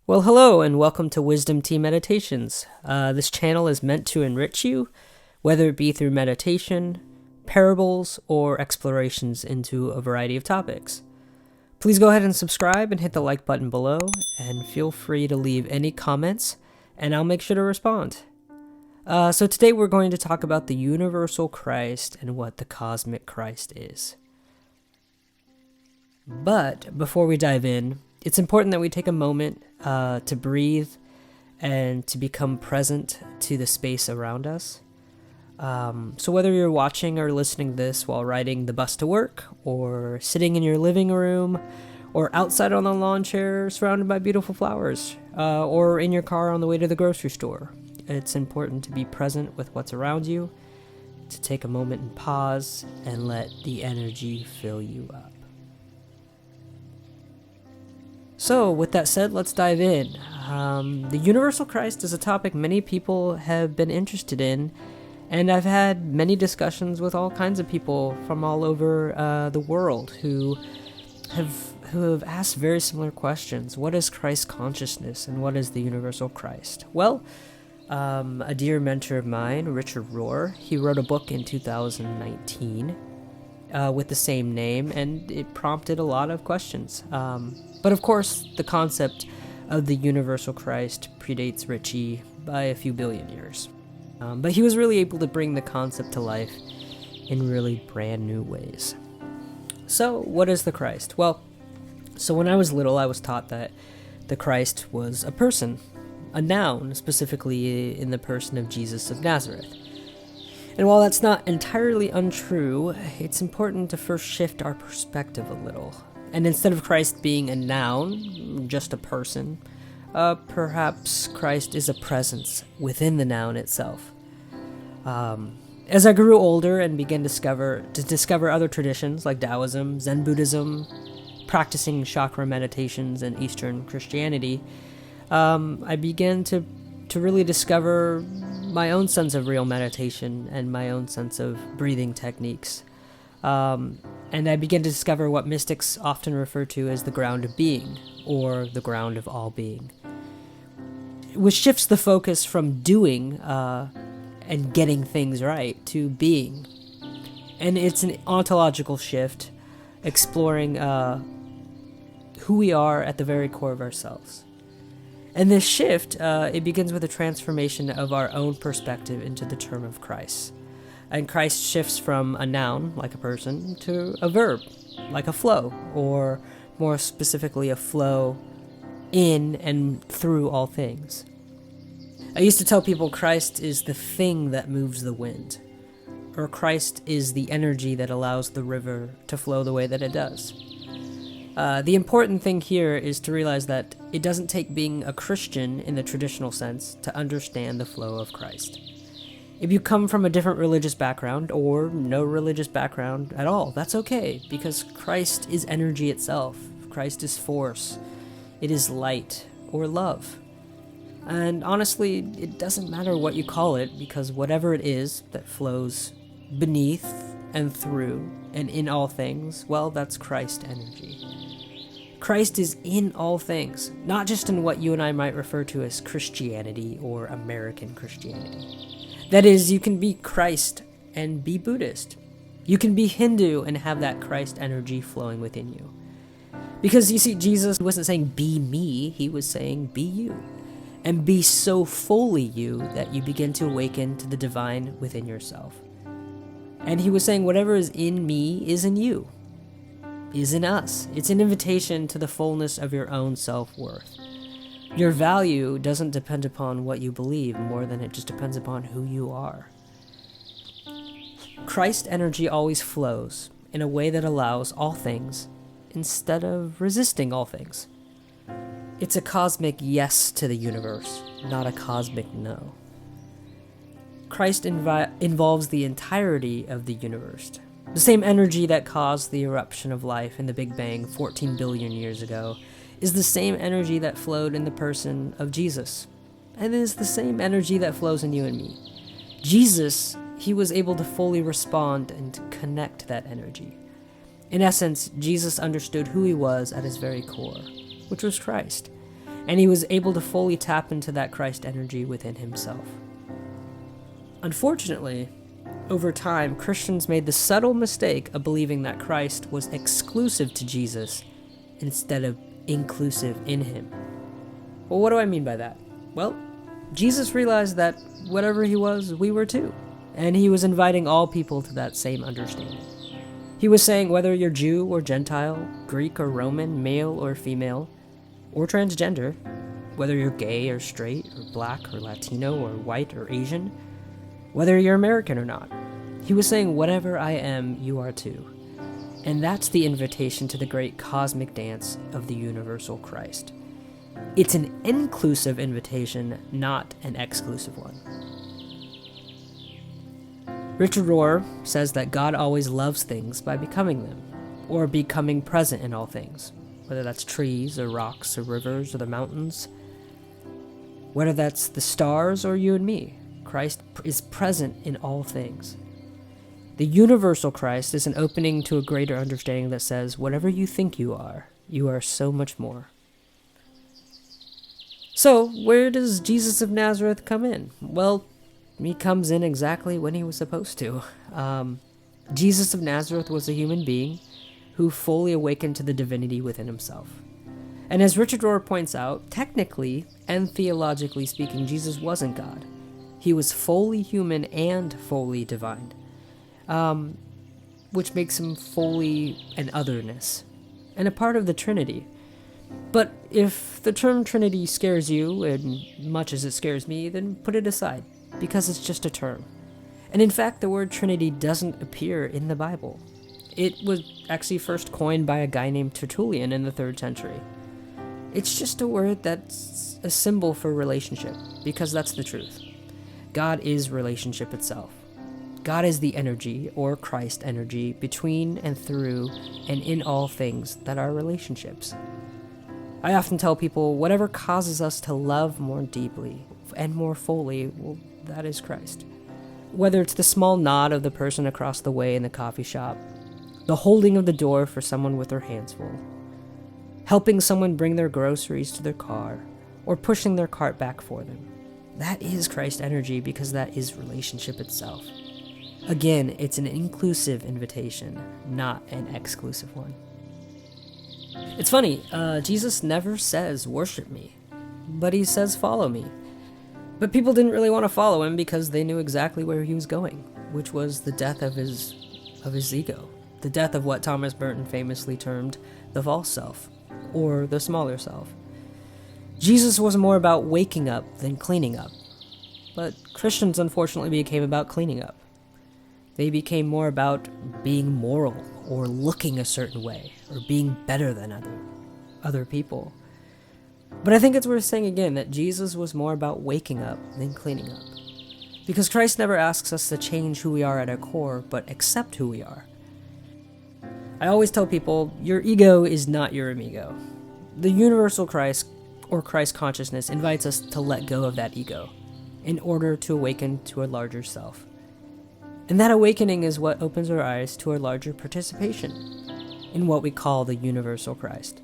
Well, hello, and welcome to Wisdom Tea Meditations. This channel is meant to enrich you, whether it be through meditation, parables, or explorations into a variety of topics. Please go ahead and subscribe and hit the like button below, and feel free to leave any comments, and I'll make sure to respond. So today we're going to talk about the universal Christ and what the cosmic Christ is. But before we dive in, it's important that we take a moment to breathe and to become present to the space around us. So whether you're watching or listening to this while riding the bus to work, or sitting in your living room, or outside on the lawn chair surrounded by beautiful flowers, or in your car on the way to the grocery store, it's important to be present with what's around you, to take a moment and pause and let the energy fill you up. So, with that said, let's dive in. The universal Christ is a topic many people have been interested in, and I've had many discussions with all kinds of people from all over the world who have asked very similar questions. What is Christ consciousness, and what is the universal Christ? Well, a dear mentor of mine, Richard Rohr, he wrote a book in 2019 with the same name, and it prompted a lot of questions. But of course, the concept of the universal Christ predates Richie by a few billion years. But he was really able to bring the concept to life in really brand new ways. So, what is the Christ? Well, so when I was little, I was taught that the Christ was a person, a noun, specifically in the person of Jesus of Nazareth. And while that's not entirely untrue, it's important to first shift our perspective a little. And instead of Christ being a noun, just a person, perhaps Christ is a presence within the noun itself. As I grew older and began to discover other traditions like Taoism, Zen Buddhism, practicing chakra meditations, and Eastern Christianity, I began to really discover my own sense of real meditation and my own sense of breathing techniques. And I began to discover what mystics often refer to as the ground of being, or the ground of all being, which shifts the focus from doing and getting things right to being. And it's an ontological shift, exploring who we are at the very core of ourselves. And this shift, it begins with a transformation of our own perspective into the term of Christ. And Christ shifts from a noun, like a person, to a verb, like a flow, or more specifically, a flow in and through all things. I used to tell people Christ is the thing that moves the wind, or Christ is the energy that allows the river to flow the way that it does. The important thing here is to realize that it doesn't take being a Christian in the traditional sense to understand the flow of Christ. If you come from a different religious background, or no religious background at all, that's okay, because Christ is energy itself. Christ is force. It is light, or love. And honestly, it doesn't matter what you call it, because whatever it is that flows beneath and through and in all things, well, that's Christ energy. Christ is in all things, not just in what you and I might refer to as Christianity or American Christianity. That is, you can be Christ and be Buddhist. You can be Hindu and have that Christ energy flowing within you. Because you see, Jesus wasn't saying be me, he was saying be you. And be so fully you that you begin to awaken to the divine within yourself. And he was saying whatever is in me is in you, is in us. It's an invitation to the fullness of your own self-worth. Your value doesn't depend upon what you believe more than it just depends upon who you are. Christ energy always flows in a way that allows all things instead of resisting all things. It's a cosmic yes to the universe, not a cosmic no. Christ involves the entirety of the universe. The same energy that caused the eruption of life in the Big Bang 14 billion years ago is the same energy that flowed in the person of Jesus. And it is the same energy that flows in you and me. Jesus, he was able to fully respond and connect that energy. In essence, Jesus understood who he was at his very core, which was Christ. and he was able to fully tap into that Christ energy within himself. Unfortunately, over time, Christians made the subtle mistake of believing that Christ was exclusive to Jesus instead of inclusive in him. Well, what do I mean by that? Well, Jesus realized that whatever he was, we were too, and he was inviting all people to that same understanding. He was saying whether you're Jew or Gentile, Greek or Roman, male or female, or transgender, whether you're gay or straight, or black or Latino or white or Asian, whether you're American or not, he was saying whatever I am, you are too. And that's the invitation to the great cosmic dance of the universal Christ. It's an inclusive invitation, not an exclusive one. Richard Rohr says that God always loves things by becoming them, or becoming present in all things, whether that's trees or rocks or rivers or the mountains, whether that's the stars or you and me. Christ is present in all things. The universal Christ is an opening to a greater understanding that says, whatever you think you are so much more. So, where does Jesus of Nazareth come in? Well, he comes in exactly when he was supposed to. Jesus of Nazareth was a human being who fully awakened to the divinity within himself. And as Richard Rohr points out, technically and theologically speaking, Jesus wasn't God. He was fully human and fully divine, which makes him fully an otherness, and a part of the Trinity. But if the term Trinity scares you, and much as it scares me, then put it aside, because it's just a term. And in fact, the word Trinity doesn't appear in the Bible. It was actually first coined by a guy named Tertullian in the 3rd century. It's just a word that's a symbol for relationship, because that's the truth. God is relationship itself. God is the energy, or Christ energy, between and through and in all things that are relationships. I often tell people, whatever causes us to love more deeply and more fully, well, that is Christ. Whether it's the small nod of the person across the way in the coffee shop, the holding of the door for someone with their hands full, helping someone bring their groceries to their car, or pushing their cart back for them. That is Christ energy, because that is relationship itself. Again, it's an inclusive invitation, not an exclusive one. It's funny, Jesus never says, worship me, but he says, follow me. But people didn't really want to follow him because they knew exactly where he was going, which was the death of his ego, the death of what Thomas Merton famously termed the false self, or the smaller self. Jesus was more about waking up than cleaning up, but Christians unfortunately became about cleaning up. They became more about being moral, or looking a certain way, or being better than other people. But I think it's worth saying again that Jesus was more about waking up than cleaning up. Because Christ never asks us to change who we are at our core, but accept who we are. I always tell people, your ego is not your amigo. The universal Christ, or Christ consciousness, invites us to let go of that ego in order to awaken to a larger self. And that awakening is what opens our eyes to a larger participation in what we call the universal Christ.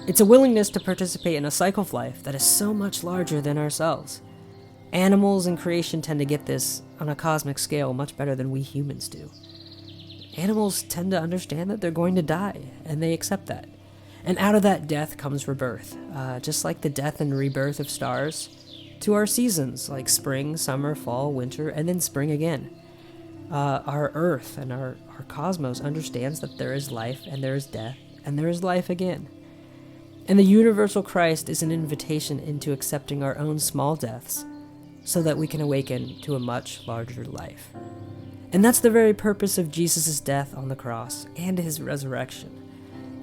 It's a willingness to participate in a cycle of life that is so much larger than ourselves. Animals and creation tend to get this on a cosmic scale much better than we humans do. Animals tend to understand that they're going to die, and they accept that. And out of that death comes rebirth, just like the death and rebirth of stars, to our seasons, like spring, summer, fall, winter, and then spring again. Our Earth and our cosmos understands that there is life, and there is death, and there is life again. And the universal Christ is an invitation into accepting our own small deaths so that we can awaken to a much larger life. And that's the very purpose of Jesus' death on the cross and his resurrection,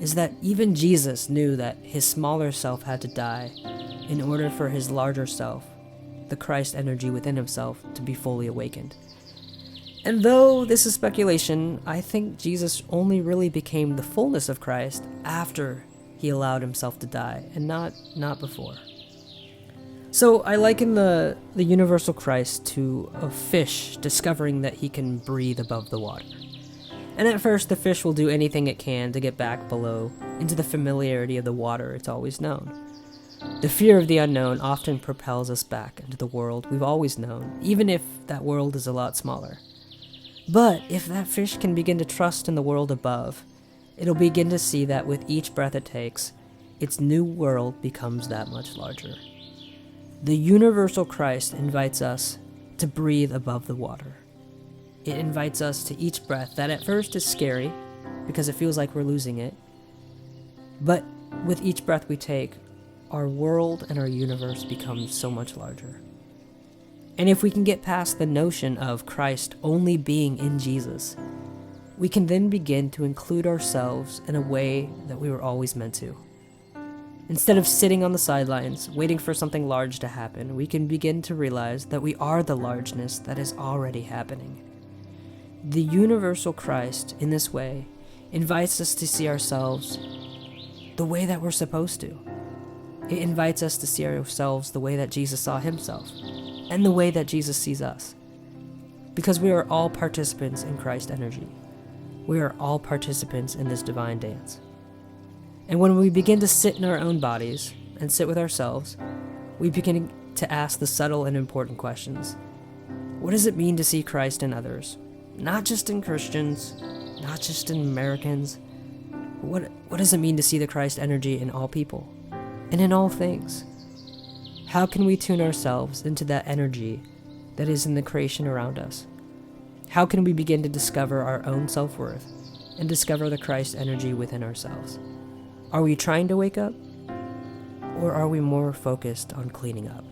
is that even Jesus knew that his smaller self had to die in order for his larger self, the Christ energy within himself, to be fully awakened. And though this is speculation, I think Jesus only really became the fullness of Christ after he allowed himself to die, and not before. So I liken the universal Christ to a fish discovering that he can breathe above the water. And at first the fish will do anything it can to get back below into the familiarity of the water it's always known. The fear of the unknown often propels us back into the world we've always known, even if that world is a lot smaller. But if that fish can begin to trust in the world above, it'll begin to see that with each breath it takes, its new world becomes that much larger. The universal Christ invites us to breathe above the water. It invites us to each breath that at first is scary because it feels like we're losing it. But with each breath we take, our world and our universe becomes so much larger. And if we can get past the notion of Christ only being in Jesus, we can then begin to include ourselves in a way that we were always meant to. Instead of sitting on the sidelines, waiting for something large to happen, we can begin to realize that we are the largeness that is already happening. The universal Christ, in this way, invites us to see ourselves the way that we're supposed to. It invites us to see ourselves the way that Jesus saw himself, and the way that Jesus sees us. Because we are all participants in Christ energy. We are all participants in this divine dance. And when we begin to sit in our own bodies and sit with ourselves, we begin to ask the subtle and important questions. What does it mean to see Christ in others? Not just in Christians, not just in Americans. What does it mean to see the Christ energy in all people and in all things? How can we tune ourselves into that energy that is in the creation around us? How can we begin to discover our own self-worth and discover the Christ energy within ourselves? Are we trying to wake up? Or are we more focused on cleaning up?